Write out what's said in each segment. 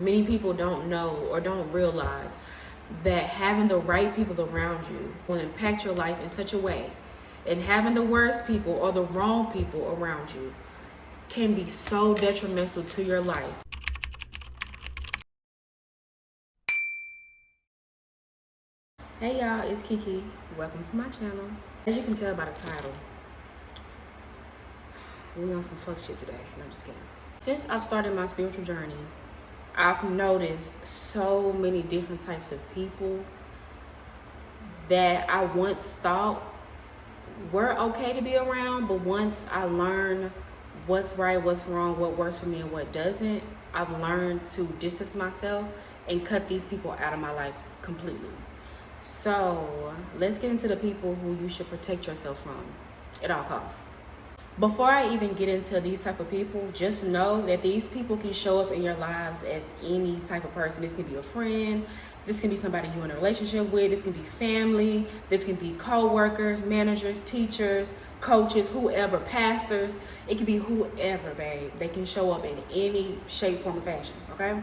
Many people don't know or don't realize that having the right people around you will impact your life in such a way, and having the worst people or the wrong people around you can be so detrimental to your life. Hey y'all, it's Kiki. Welcome to my channel. As you can tell by the title, we on some fuck shit today. No, I'm just kidding. Since I've started my spiritual journey, I've noticed so many different types of people that I once thought were okay to be around, but once I learned what's right, what's wrong, what works for me and what doesn't, I've learned to distance myself and cut these people out of my life completely. So let's get into the people who you should protect yourself from at all costs. Before I even get into these type of people, just know that these people can show up in your lives as any type of person. This can be a friend, this can be somebody you're in a relationship with, this can be family, this can be co-workers, managers, teachers, coaches, whoever, pastors. It can be whoever, babe. They can show up in any shape, form, or fashion, okay?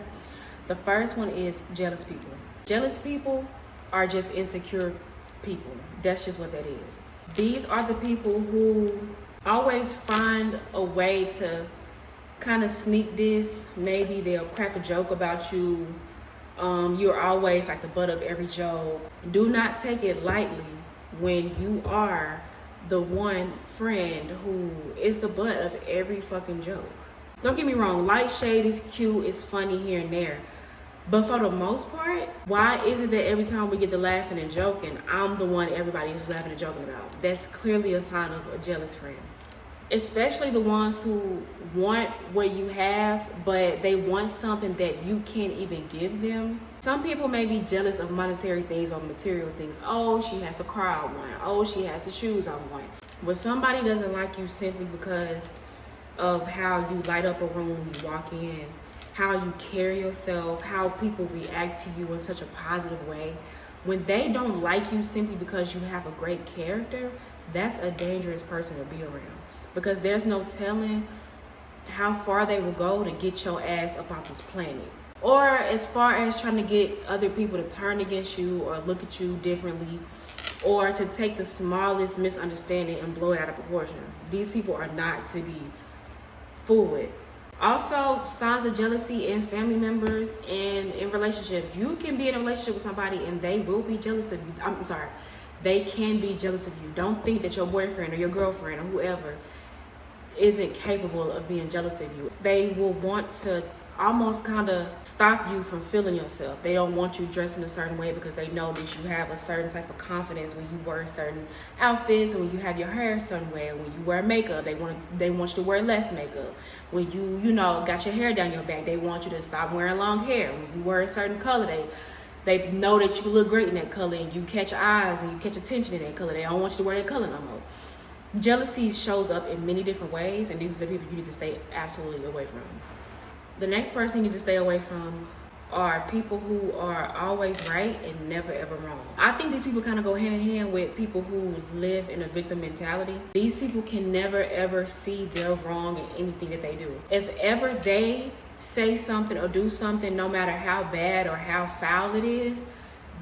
The first one is jealous people. Jealous people are just insecure people. That's just what that is. These are the people who always find a way to kind of sneak this. Maybe they'll crack a joke about you. You're always like the butt of every joke. Do not take it lightly when you are the one friend who is the butt of every fucking joke. Don't get me wrong, light shade is cute, it's funny here and there. But for the most part, why is it that every time we get to laughing and joking, I'm the one everybody is laughing and joking about? That's clearly a sign of a jealous friend. Especially the ones who want what you have, but they want something that you can't even give them. Some people may be jealous of monetary things or material things. Oh, she has the car I want. Oh, she has the shoes I want. When somebody doesn't like you simply because of how you light up a room when you walk in, how you carry yourself, how people react to you in such a positive way. When they don't like you simply because you have a great character, that's a dangerous person to be around, because there's no telling how far they will go to get your ass up off this planet. Or as far as trying to get other people to turn against you or look at you differently, or to take the smallest misunderstanding and blow it out of proportion. These people are not to be fooled with. Also, signs of jealousy in family members and in relationships. You can be in a relationship with somebody and they will be jealous of you. I'm sorry, they can be jealous of you. Don't think that your boyfriend or your girlfriend or whoever isn't capable of being jealous of you. They will want to almost kind of stop you from feeling yourself. They don't want you dressed in a certain way because they know that you have a certain type of confidence when you wear certain outfits, when you have your hair a certain way, when you wear makeup. They want you to wear less makeup. When you got your hair down your back, they want you to stop wearing long hair. When you wear a certain color, they know that you look great in that color and you catch eyes and you catch attention in that color. They don't want you to wear that color no more. Jealousy shows up in many different ways, and these are the people you need to stay absolutely away from. The next person you need to stay away from are people who are always right and never ever wrong. I think these people kind of go hand in hand with people who live in a victim mentality. These people can never ever see their wrong in anything that they do. If ever they say something or do something, no matter how bad or how foul it is,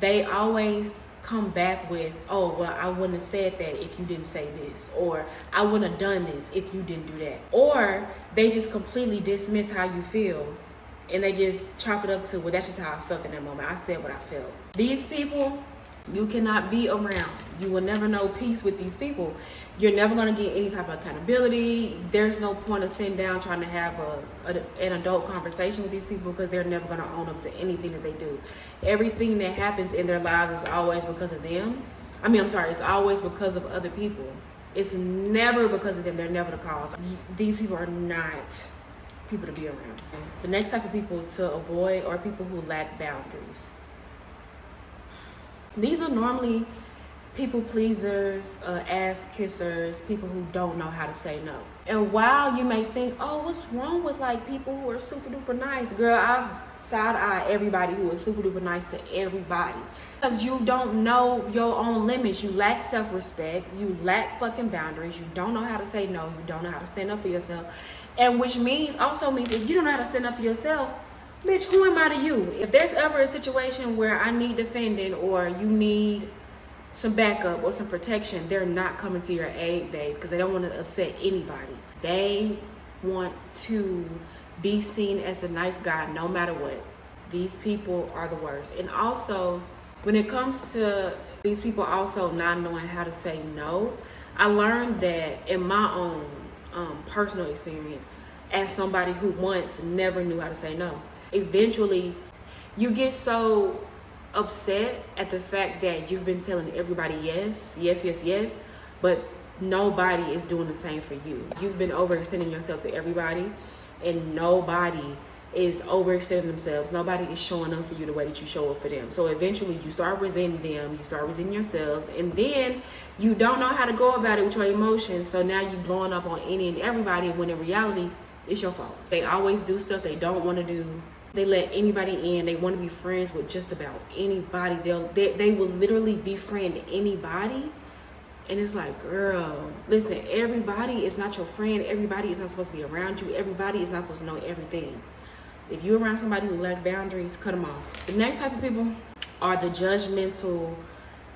they always come back with, oh, well, I wouldn't have said that if you didn't say this, or I wouldn't have done this if you didn't do that. Or they just completely dismiss how you feel and they just chalk it up to, well, that's just how I felt in that moment. I said what I felt. These people, you cannot be around. You will never know peace with these people. You're never going to get any type of accountability. There's no point of sitting down trying to have an adult conversation with these people, because they're never going to own up to anything that they do. Everything that happens in their lives is always because of them. It's always because of other people. It's never because of them. They're never the cause. These people are not people to be around. The next type of people to avoid are people who lack boundaries. These are normally people pleasers, ass kissers, people who don't know how to say no. And while you may think, oh, what's wrong with like people who are super duper nice? Girl, I side eye everybody who is super duper nice to everybody. Because you don't know your own limits. You lack self-respect. You lack fucking boundaries. You don't know how to say no. You don't know how to stand up for yourself. And which also means if you don't know how to stand up for yourself, Bitch, who am I to you? If there's ever a situation where I need defending or you need some backup or some protection, they're not coming to your aid, babe, because they don't want to upset anybody. They want to be seen as the nice guy no matter what. These people are the worst. And also, when it comes to these people also not knowing how to say no, I learned that in my own personal experience as somebody who once never knew how to say no. Eventually, you get so upset at the fact that you've been telling everybody yes, but nobody is doing the same for you. You've been overextending yourself to everybody, and nobody is overextending themselves. Nobody is showing up for you the way that you show up for them. So eventually you start resenting them, you start resenting yourself, and then you don't know how to go about it with your emotions. So now you're blowing up on any and everybody when in reality, it's your fault. They always do stuff they don't want to do. They let anybody in. They want to be friends with just about anybody. They will literally befriend anybody. And it's like, girl, listen, everybody is not your friend. Everybody is not supposed to be around you. Everybody is not supposed to know everything. If you're around somebody who lacks boundaries, cut them off. The next type of people are the judgmental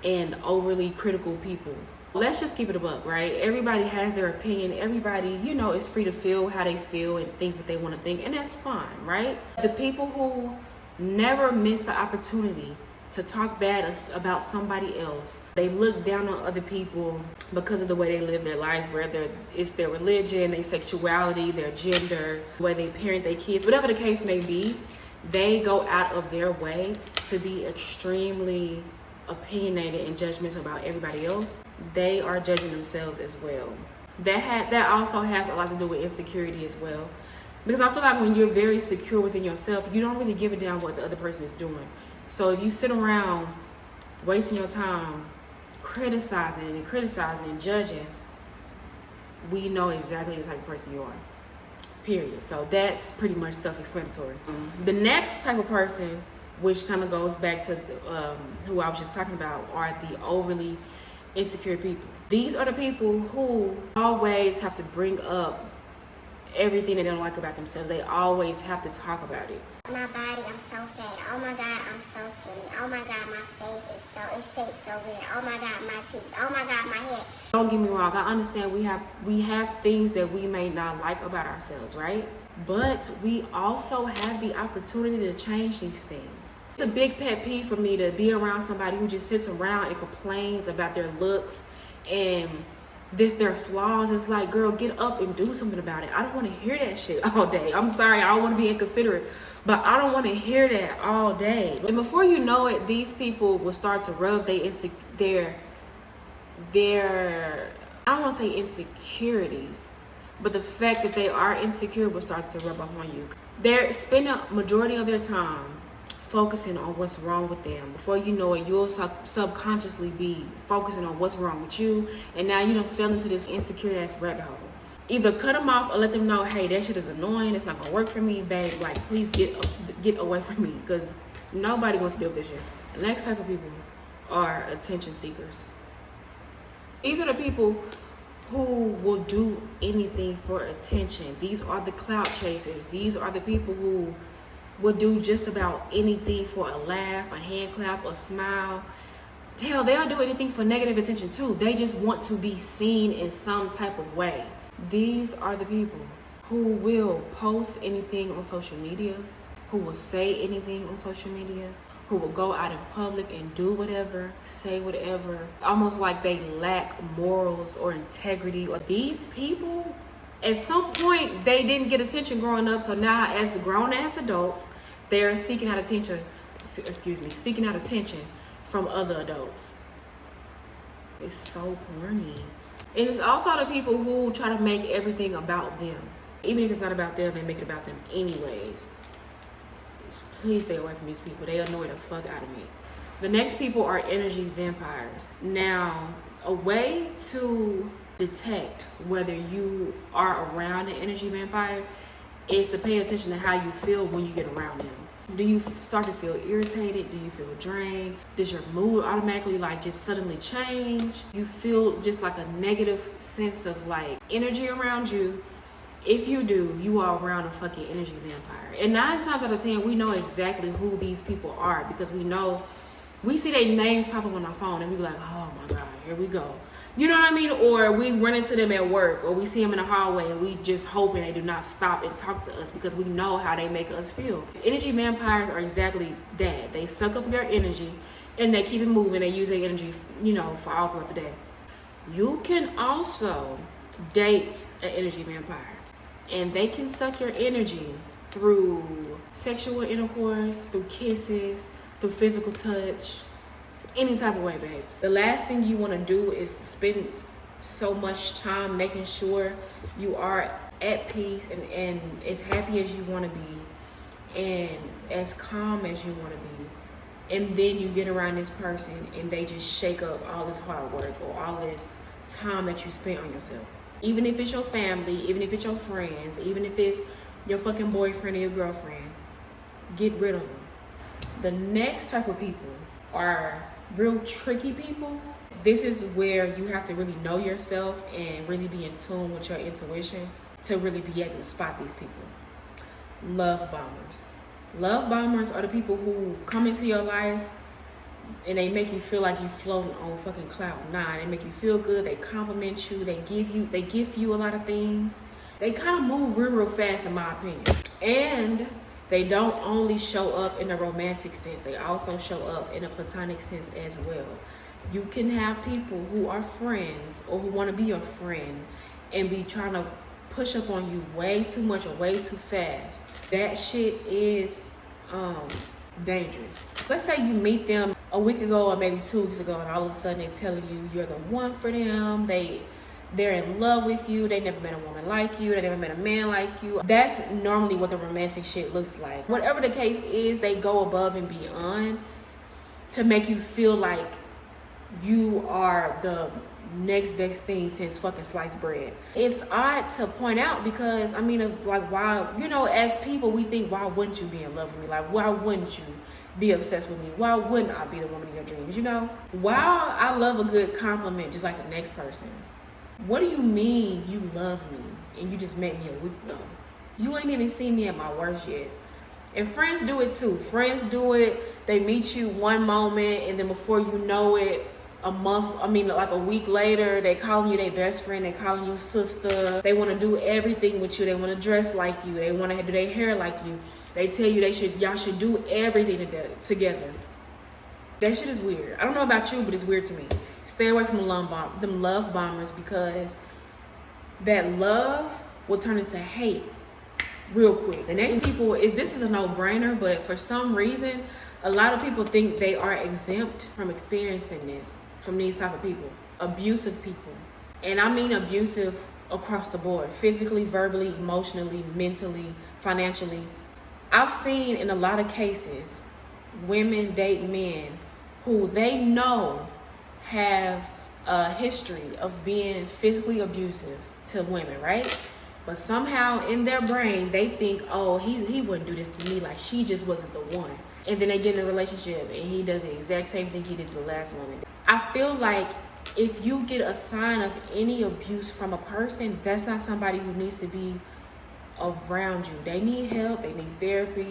and overly critical people. Let's just keep it a buck, right? Everybody has their opinion. Everybody, is free to feel how they feel and think what they want to think, and that's fine, right? The people who never miss the opportunity to talk bad about somebody else. They look down on other people because of the way they live their life, whether it's their religion, their sexuality, their gender, the way they parent their kids, whatever the case may be. They go out of their way to be extremely opinionated and judgmental about everybody else. They are judging themselves as well. That also has a lot to do with insecurity as well. Because I feel like when you're very secure within yourself, you don't really give a damn what the other person is doing. So if you sit around wasting your time criticizing and judging, we know exactly the type of person you are. Period. So that's pretty much self-explanatory. The next type of person, which kind of goes back to who I was just talking about, are the overly insecure people. These are the people who always have to bring up everything they don't like about themselves. They always have to talk about it. My body, I'm so fat. Oh my God, I'm so skinny. Oh my God, my face is it's shaped so weird. Oh my God, my teeth. Oh my God, my hair. Don't get me wrong. I understand we have things that we may not like about ourselves, right? But we also have the opportunity to change these things. It's a big pet peeve for me to be around somebody who just sits around and complains about their looks and their flaws. It's like, girl, get up and do something about it. I don't want to hear that shit all day. I'm sorry, I don't want to be inconsiderate, but I don't want to hear that all day. And before you know it, these people will start to rub their I don't want to say insecurities, but the fact that they are insecure will start to rub off on you. They're spending a majority of their time focusing on what's wrong with them. Before you know it, you'll subconsciously be focusing on what's wrong with you, and now you done fell into this insecure ass rabbit hole. Either cut them off or let them know, hey, that shit is annoying, it's not gonna work for me, babe, like please get away from me, because nobody wants to deal with this shit. The next type of people are attention seekers. These are the people who will do anything for attention. These are the clout chasers. These are the people who will do just about anything for a laugh, a hand clap, a smile. Hell, they'll do anything for negative attention too. They just want to be seen in some type of way. These are the people who will post anything on social media, who will say anything on social media, who will go out in public and do whatever, say whatever, almost like they lack morals or integrity. Or these people, at some point, they didn't get attention growing up, so now as grown-ass adults, they're seeking out attention from other adults. It's so corny. And it's also the people who try to make everything about them. Even if it's not about them, they make it about them anyways. Please stay away from these people. They annoy the fuck out of me. The next people are energy vampires. Now, a way to detect whether you are around an energy vampire is to pay attention to how you feel when you get around them. Do you start to feel irritated? Do you feel drained? Does your mood automatically just suddenly change? You feel just like a negative sense of energy around you, If you do, you are around a fucking energy vampire. And 9 times out of 10, we know exactly who these people are because we see their names pop up on our phone and we be like, oh my God, here we go. You know what I mean? Or we run into them at work, or we see them in the hallway and we just hoping they do not stop and talk to us because we know how they make us feel. Energy vampires are exactly that. They suck up your energy and they keep it moving. They use their energy, for all throughout the day. You can also date an energy vampire, and they can suck your energy through sexual intercourse, through kisses, through physical touch, any type of way, babe. The last thing you want to do is spend so much time making sure you are at peace and as happy as you want to be and as calm as you want to be. And then you get around this person and they just shake up all this hard work or all this time that you spent on yourself. Even if it's your family, even if it's your friends, even if it's your fucking boyfriend or your girlfriend, get rid of them. The next type of people are real tricky people. This is where you have to really know yourself and really be in tune with your intuition to really be able to spot these people. Love bombers. Love bombers are the people who come into your life and they make you feel like you're floating on fucking cloud 9. They make you feel good. They compliment you. They give you a lot of things. They kind of move real fast, in my opinion. And they don't only show up in a romantic sense. They also show up in a platonic sense as well. You can have people who are friends or who want to be your friend and be trying to push up on you way too much or way too fast. That shit is dangerous. Let's say you meet them a week ago or maybe 2 weeks ago, and all of a sudden they're telling you you're the one for them. They're in love with you. They never met a woman like you. They never met a man like you. That's normally what the romantic shit looks like. Whatever the case is, they go above and beyond to make you feel like you are the next best thing since fucking sliced bread. It's odd to point out because, why, as people, we think, why wouldn't you be in love with me? Like, why wouldn't you be obsessed with me? Why wouldn't I be the woman of your dreams? While I love a good compliment just like the next person, what do you mean you love me and you just met me a week ago? You ain't even seen me at my worst yet. And friends do it too. Friends do it. They meet you one moment and then before you know it, a week later, they calling you their best friend. They calling you sister. They want to do everything with you. They want to dress like you. They want to do their hair like you. They tell you y'all should do everything together. That shit is weird. I don't know about you, but it's weird to me. Stay away from them love bombers because that love will turn into hate real quick. The next people, this is a no-brainer, but for some reason, a lot of people think they are exempt from experiencing this from these type of people. Abusive people. And I mean abusive across the board. Physically, verbally, emotionally, mentally, financially. I've seen in a lot of cases, women date men who they know have a history of being physically abusive to women, right? But somehow in their brain, they think, oh, he wouldn't do this to me, like she just wasn't the one. And then they get in a relationship and he does the exact same thing he did to the last woman. I feel like if you get a sign of any abuse from a person, that's not somebody who needs to be around you. They need help, they need therapy,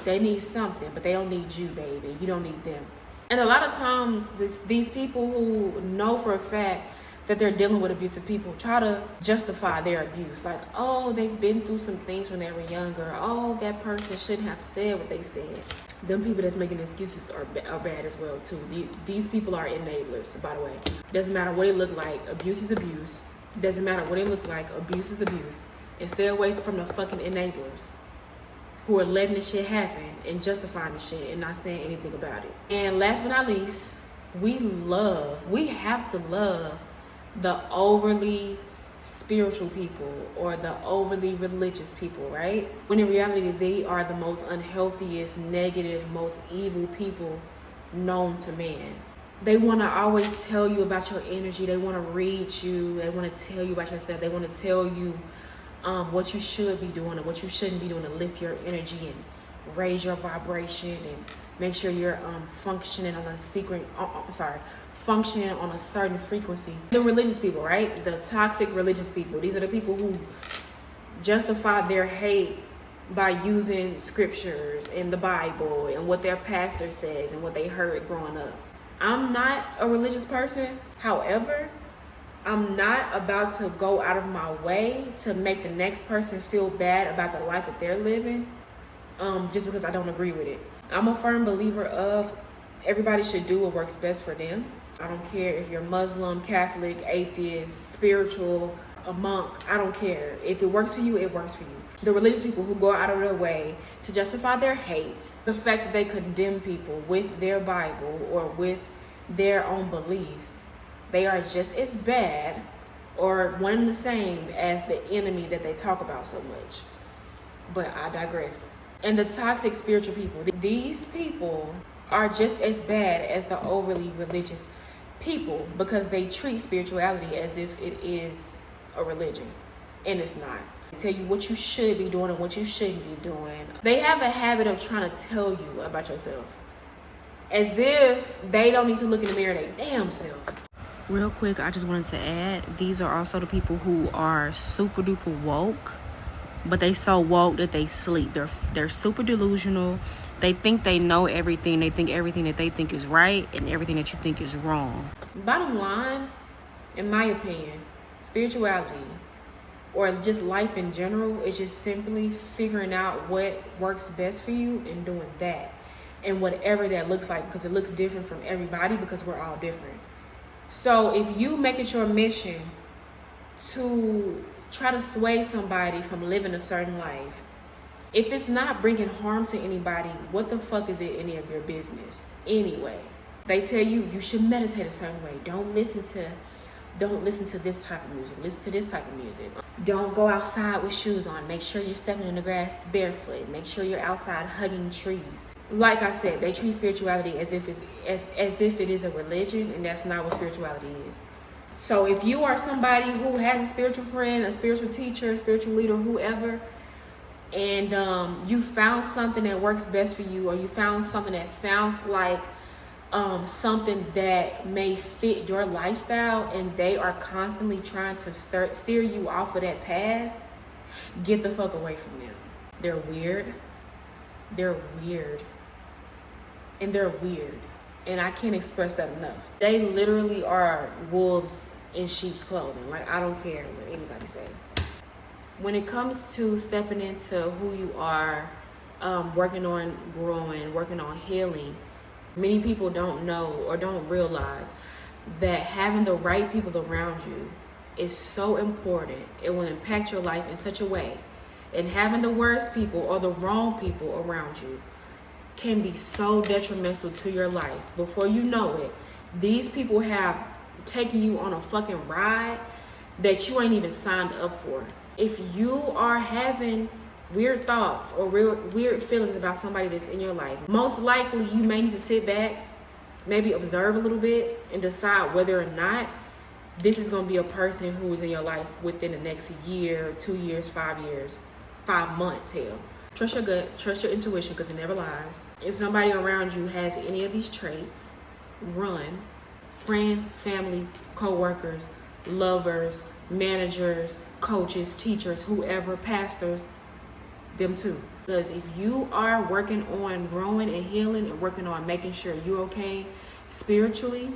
they need something, but they don't need you, baby. You don't need them. And a lot of times, these people who know for a fact that they're dealing with abusive people try to justify their abuse. Like, oh, they've been through some things when they were younger. Oh, that person shouldn't have said what they said. Them people that's making excuses are bad as well, too. These people are enablers, by the way. Doesn't matter what it look like. Abuse is abuse. Doesn't matter what it look like. Abuse is abuse. And stay away from the fucking enablers who are letting the shit happen and justifying the shit and not saying anything about it. And last but not least, we have to love the overly spiritual people or the overly religious people, right? When in reality, they are the most unhealthiest, negative, most evil people known to man. They want to always tell you about your energy. They want to read you. They want to tell you about yourself. They want to tell you what you should be doing and what you shouldn't be doing to lift your energy and raise your vibration and make sure you're functioning on a certain frequency. The religious people, right? The toxic religious people. These are the people who justify their hate by using scriptures in the Bible and what their pastor says and what they heard growing up. I'm not a religious person. However, I'm not about to go out of my way to make the next person feel bad about the life that they're living, just because I don't agree with it. I'm a firm believer of everybody should do what works best for them. I don't care if you're Muslim, Catholic, atheist, spiritual, a monk. I don't care. If it works for you, it works for you. The religious people who go out of their way to justify their hate, the fact that they condemn people with their Bible or with their own beliefs, they are just as bad or one and the same as the enemy that they talk about so much. But I digress. And the toxic spiritual people, these people are just as bad as the overly religious people because they treat spirituality as if it is a religion, and it's not. They tell you what you should be doing and what you shouldn't be doing. They have a habit of trying to tell you about yourself as if they don't need to look in the mirror their damn self. Real quick, I just wanted to add, these are also the people who are super duper woke, but they so woke that they sleep. They're super delusional. They think they know everything. They think everything that they think is right and everything that you think is wrong. Bottom line, in my opinion, spirituality or just life in general is just simply figuring out what works best for you and doing that. And whatever that looks like, because it looks different from everybody because we're all different. So if you make it your mission to try to sway somebody from living a certain life, if it's not bringing harm to anybody, what the fuck is it any of your business anyway? They tell you you should meditate a certain way. Don't listen to this type of music. Listen to this type of music. Don't go outside with shoes on. Make sure you're stepping in the grass barefoot. Make sure you're outside hugging trees. Like I said, they treat spirituality as if it is a religion, and that's not what spirituality is. So if you are somebody who has a spiritual friend, a spiritual teacher, a spiritual leader, whoever, and you found something that works best for you, or you found something that sounds like something that may fit your lifestyle, and they are constantly trying to steer you off of that path, get the fuck away from them. They're weird. And they're weird. And I can't express that enough. They literally are wolves in sheep's clothing. Like, I don't care what anybody says. When it comes to stepping into who you are, working on growing, working on healing, many people don't know or don't realize that having the right people around you is so important. It will impact your life in such a way. And having the worst people or the wrong people around you can be so detrimental to your life. Before you know it, these people have taken you on a fucking ride that you ain't even signed up for. If you are having weird thoughts or weird feelings about somebody that's in your life, most likely you may need to sit back, maybe observe a little bit, and decide whether or not this is going to be a person who is in your life within the next year, 2 years, 5 years, 5 months, hell. Trust your gut, trust your intuition, because it never lies. If somebody around you has any of these traits, run. Friends, family, co-workers, lovers, managers, coaches, teachers, whoever, pastors, them too. Because if you are working on growing and healing and working on making sure you're okay spiritually,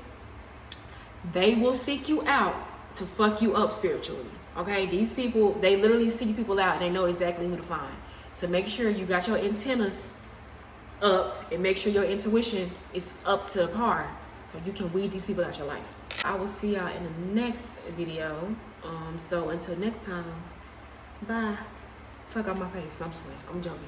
they will seek you out to fuck you up spiritually. Okay, these people, they literally seek people out and they know exactly who to find. So make sure you got your antennas up and make sure your intuition is up to par so you can weed these people out your life. I will see y'all in the next video. So until next time, bye. Fuck out my face. I'm joking.